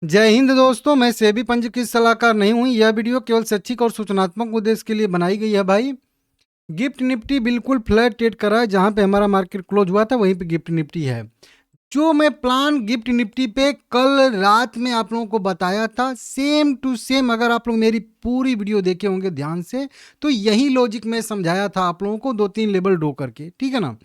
जय हिंद दोस्तों, मैं सेबी पंजीकृत सलाहकार नहीं हूँ। यह वीडियो केवल शैक्षिक और सूचनात्मक उद्देश्य के लिए बनाई गई है भाई। गिफ्ट निफ्टी बिल्कुल फ्लैट ट्रेड कर रहा है। जहां पे हमारा मार्केट क्लोज हुआ था वहीं पे गिफ्ट निफ्टी है। जो मैं प्लान गिफ्ट निफ्टी पे कल रात में आप लोगों को बताया था, सेम टू सेम अगर आप लोग मेरी पूरी वीडियो देखे होंगे ध्यान से, तो यही लॉजिक मैं समझाया था आप लोगों को, 2-3 लेवल ड्रॉ करके, ठीक है ना।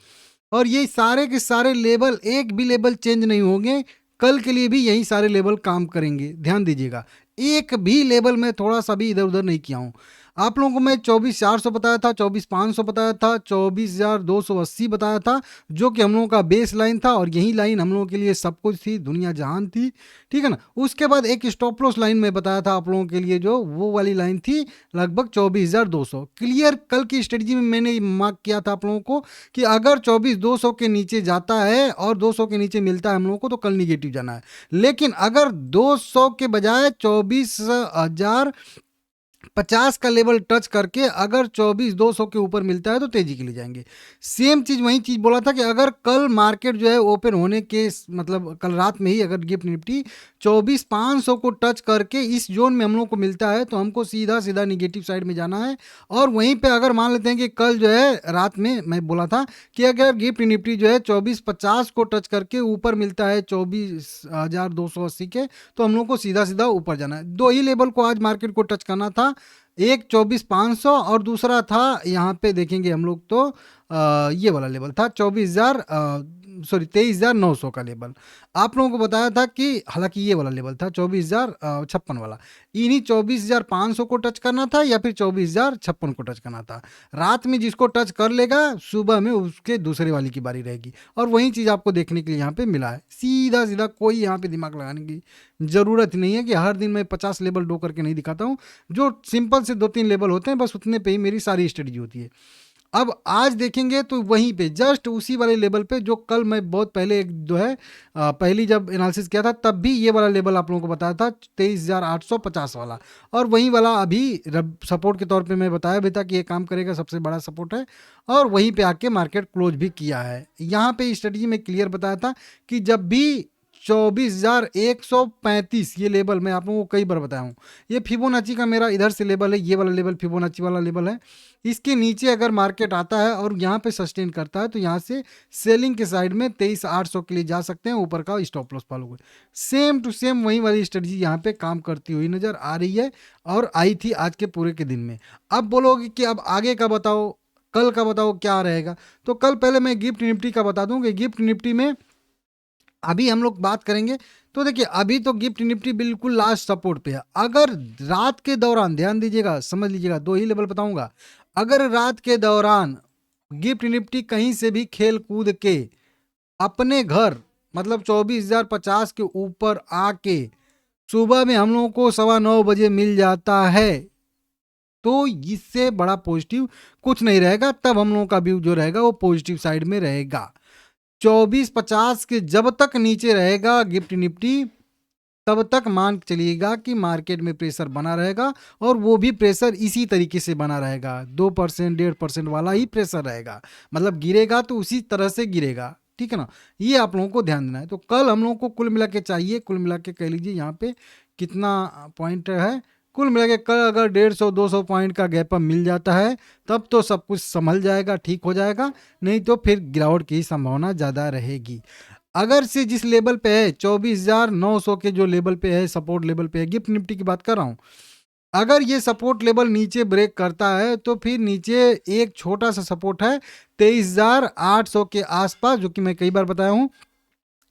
और ये सारे के सारे लेवल, एक भी लेवल चेंज नहीं होंगे। कल के लिए भी यही सारे लेवल काम करेंगे, ध्यान दीजिएगा। एक भी लेवल में थोड़ा सा भी इधर उधर नहीं किया हूँ। आप लोगों को मैं 24,400 बताया था, 24,500 बताया था, 24,280 बताया था, जो कि हम लोगों का बेस लाइन था। और यही लाइन हम लोगों के लिए सब कुछ थी, दुनिया जहान थी, ठीक है ना। उसके बाद एक स्टॉप लॉस लाइन में बताया था आप लोगों के लिए, जो वो वाली लाइन थी लगभग 24,200। क्लियर, कल की स्ट्रेटजी में मैंने मार्क किया था आप लोगों को कि अगर 24,200 के नीचे जाता है और 200 के नीचे मिलता है हम लोगों को, तो कल निगेटिव जाना है। लेकिन अगर 200 के बजाय 24,050 का लेवल टच करके अगर 24,200 के ऊपर मिलता है तो तेजी के लिए जाएंगे। सेम चीज, वही चीज बोला था कि अगर कल मार्केट जो है ओपन होने के मतलब कल रात में ही अगर गिफ्ट निफ्टी 24,500 को टच करके इस जोन में हम लोग को मिलता है तो हमको सीधा सीधा निगेटिव साइड में जाना है। और वहीं पे अगर मान लेते हैं कि कल जो है रात में मैं बोला था कि अगर गिफ्ट निफ्टी जो है 24,50 को टच करके ऊपर मिलता है 24,280 के, तो हम लोग को सीधा सीधा ऊपर जाना है। दो ही लेवल को आज मार्केट को टच करना था, एक 24,500 और दूसरा था यहाँ पे देखेंगे हम लोग तो ये वाला लेवल था 23,900 का लेवल। आप लोगों को बताया था कि हालांकि ये वाला लेवल था 24,056 वाला। इन्हीं 24,500 को टच करना था या फिर 24,056 को टच करना था। रात में जिसको टच कर लेगा सुबह में उसके दूसरे वाली की बारी रहेगी। और वही चीज़ आपको देखने के लिए यहाँ पे मिला है। सीधा सीधा, कोई यहाँ पे दिमाग लगाने की ज़रूरत नहीं है कि हर दिन मैं 50 लेवल ड्रॉ करके नहीं दिखाता हूँ। जो सिंपल से 2-3 लेवल होते हैं बस उतने पे ही मेरी सारी स्ट्रेटजी होती है। अब आज देखेंगे तो वहीं पे जस्ट उसी वाले लेवल पे जो कल मैं बहुत पहले एक जो है पहली जब एनालिसिस किया था तब भी ये वाला लेवल आप लोगों को बताया था 23,850 वाला। और वही वाला अभी सपोर्ट के तौर पे मैं बताया भी था कि ये काम करेगा, सबसे बड़ा सपोर्ट है। और वहीं पे आके मार्केट क्लोज भी किया है। यहाँ पे स्ट्रेटजी में क्लियर बताया था कि जब भी 24,135 ये लेवल मैं आप लोगों को कई बार बताया हूँ, ये फिबोनाची का मेरा इधर से लेवल है, ये वाला लेवल फिबोनाची वाला लेवल है। इसके नीचे अगर मार्केट आता है और यहाँ पे सस्टेन करता है तो यहाँ से सेलिंग के साइड में 23,800 के लिए जा सकते हैं, ऊपर का स्टॉप लॉस फॉलो कर। सेम टू सेम वही वाली स्ट्रेटजी यहाँ पे काम करती हुई नजर आ रही है और आई थी आज के पूरे के दिन में। अब बोलोगे कि अब आगे का बताओ, कल का बताओ क्या रहेगा। तो कल पहले मैं गिफ्ट निफ्टी का बता दूं कि गिफ्ट निफ्टी में अभी हम लोग बात करेंगे। तो देखिए अभी तो गिफ्ट निफ्टी बिल्कुल लास्ट सपोर्ट पे है। अगर रात के दौरान, ध्यान दीजिएगा, समझ लीजिएगा, दो ही लेवल बताऊंगा। अगर रात के दौरान गिफ्ट निफ्टी कहीं से भी खेल कूद के अपने घर मतलब 24,050 के ऊपर आके सुबह में हम लोगों को 9:15 बजे मिल जाता है, तो इससे बड़ा पॉजिटिव कुछ नहीं रहेगा। तब हम लोगों का व्यू जो रहेगा वो पॉजिटिव साइड में रहेगा। 24,50 के जब तक नीचे रहेगा गिफ्ट निफ्टी, तब तक मान चलिएगा कि मार्केट में प्रेशर बना रहेगा। और वो भी प्रेशर इसी तरीके से बना रहेगा, 2% 1.5% वाला ही प्रेशर रहेगा। मतलब गिरेगा तो उसी तरह से गिरेगा, ठीक है ना। ये आप लोगों को ध्यान देना है। तो कल हम लोगों को कुल मिला के चाहिए, कुल मिला के कह लीजिए यहाँ पे कितना पॉइंट है, कुल मिला के कल अगर 150-200 पॉइंट का गैप अप मिल जाता है तब तो सब कुछ संभल जाएगा, ठीक हो जाएगा। नहीं तो फिर गिरावट की संभावना ज़्यादा रहेगी। अगर से जिस लेवल पे है 24,900 के जो लेवल पे है, सपोर्ट लेवल पे है, गिफ्ट निफ्टी की बात कर रहा हूँ, अगर ये सपोर्ट लेवल नीचे ब्रेक करता है तो फिर नीचे एक छोटा सा सपोर्ट है 23,800 के आसपास, जो कि मैं कई बार बताया हूँ।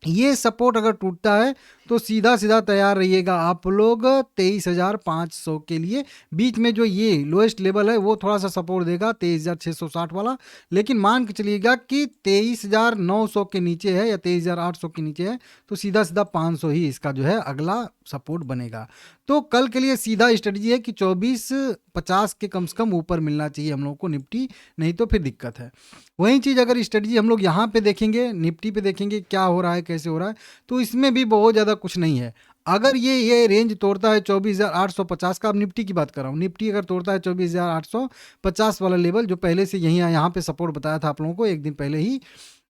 ये सपोर्ट अगर टूटता है तो सीधा सीधा तैयार रहिएगा आप लोग 23,500 के लिए। बीच में जो ये लोएस्ट लेवल है वो थोड़ा सा सपोर्ट देगा 23,660 वाला। लेकिन मान के चलिएगा कि 23,900 के नीचे है या 23,800 के नीचे है तो सीधा सीधा 500 ही इसका जो है अगला सपोर्ट बनेगा। तो कल के लिए सीधा स्ट्रेटजी है कि 24,50 के कम से कम ऊपर मिलना चाहिए हम लोग को निफ्टी, नहीं तो फिर दिक्कत है। वही चीज़ अगर स्ट्रेटजी हम लोग यहाँ पे देखेंगे, निफ्टी पे देखेंगे क्या हो रहा है कैसे हो रहा है, तो इसमें भी बहुत ज़्यादा कुछ नहीं है। अगर ये रेंज तोड़ता है 24,850 का, अब निफ्टी की बात कर रहा हूँ, निफ्टी अगर तोड़ता है 24,850 वाला लेवल जो पहले से यहीं यहाँ पे सपोर्ट बताया था आप लोगों को एक दिन पहले ही,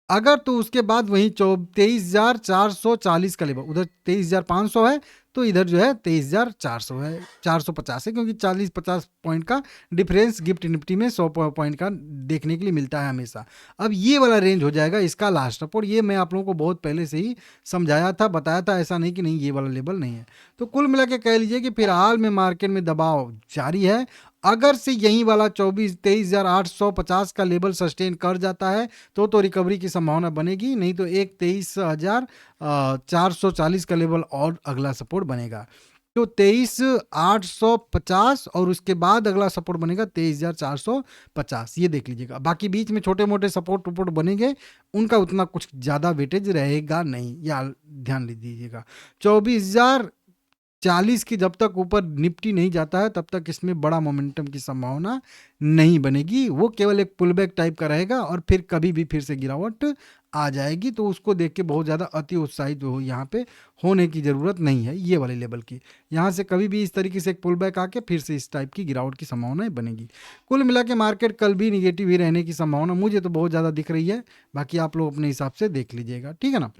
अगर तो उसके बाद वही 23,440 का लेवल, उधर 23,500 है तो इधर जो है 23,400 है, 450 है, क्योंकि 40-50 पॉइंट का डिफरेंस गिफ्ट निफ्टी में 100 पॉइंट का देखने के लिए मिलता है हमेशा। अब ये वाला रेंज हो जाएगा इसका लास्ट सपोर्ट। ये मैं आप लोगों को बहुत पहले से ही समझाया था, बताया था, ऐसा नहीं कि नहीं ये वाला लेवल नहीं है। तो कुल मिला के कह लीजिए कि फिलहाल में मार्केट में दबाव जारी है। अगर से यही वाला 23,850 का लेवल सस्टेन कर जाता है तो रिकवरी की संभावना बनेगी, नहीं तो एक 23,440 का लेवल और अगला सपोर्ट बनेगा। तो 23,850 और उसके बाद अगला सपोर्ट बनेगा 23,450, ये देख लीजिएगा। बाकी बीच में छोटे मोटे सपोर्ट वपोर्ट बनेंगे, उनका उतना कुछ ज़्यादा वेटेज रहेगा नहीं, या ध्यान दीजिएगा। 24,040 की जब तक ऊपर निफ्टी नहीं जाता है तब तक इसमें बड़ा मोमेंटम की संभावना नहीं बनेगी। वो केवल एक पुलबैक टाइप का रहेगा और फिर कभी भी फिर से गिरावट आ जाएगी। तो उसको देख के बहुत ज़्यादा अति उत्साहित जो यहाँ पे होने की ज़रूरत नहीं है ये वाले लेवल की। यहाँ से कभी भी इस तरीके से एक पुलबैक आके फिर से इस टाइप की गिरावट की संभावनाएं बनेगी। कुल मिला के मार्केट कल भी निगेटिव ही रहने की संभावना मुझे तो बहुत ज़्यादा दिख रही है। बाकी आप लोग अपने हिसाब से देख लीजिएगा, ठीक है ना।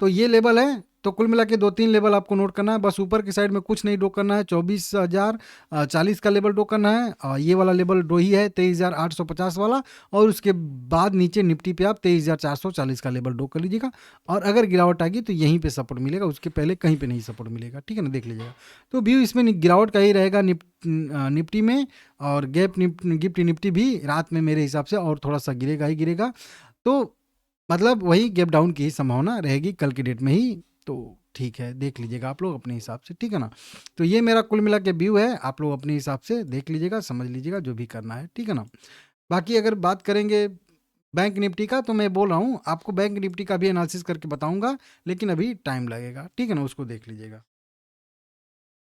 तो ये लेवल है। तो कुल मिला के 2-3 लेवल आपको नोट करना है, बस ऊपर की साइड में कुछ नहीं ड्रॉ करना है। 24,040 का लेवल ड्रॉ करना है, और ये वाला लेवल ड्रॉ ही है 23,850 वाला। और उसके बाद नीचे निफ्टी पे आप 23,440 का लेवल ड्रॉ कर लीजिएगा। और अगर गिरावट आएगी तो यहीं पे सपोर्ट मिलेगा, उसके पहले कहीं पे नहीं सपोर्ट मिलेगा, ठीक है ना, देख लीजिएगा। तो व्यू इसमें गिरावट का ही रहेगा निफ्टी में, और गिफ्ट निफ्टी भी रात में मेरे हिसाब से और थोड़ा सा गिरेगा ही गिरेगा। तो मतलब वही गैप डाउन की संभावना रहेगी कल की डेट में ही। तो ठीक है, देख लीजिएगा आप लोग अपने हिसाब से, ठीक है ना। तो ये मेरा कुल मिला के व्यू है, आप लोग अपने हिसाब से देख लीजिएगा, समझ लीजिएगा जो भी करना है, ठीक है ना। बाकी अगर बात करेंगे बैंक निफ्टी का, तो मैं बोल रहा हूँ आपको बैंक निफ्टी का भी एनालिसिस करके बताऊंगा, लेकिन अभी टाइम लगेगा, ठीक है ना, उसको देख लीजिएगा।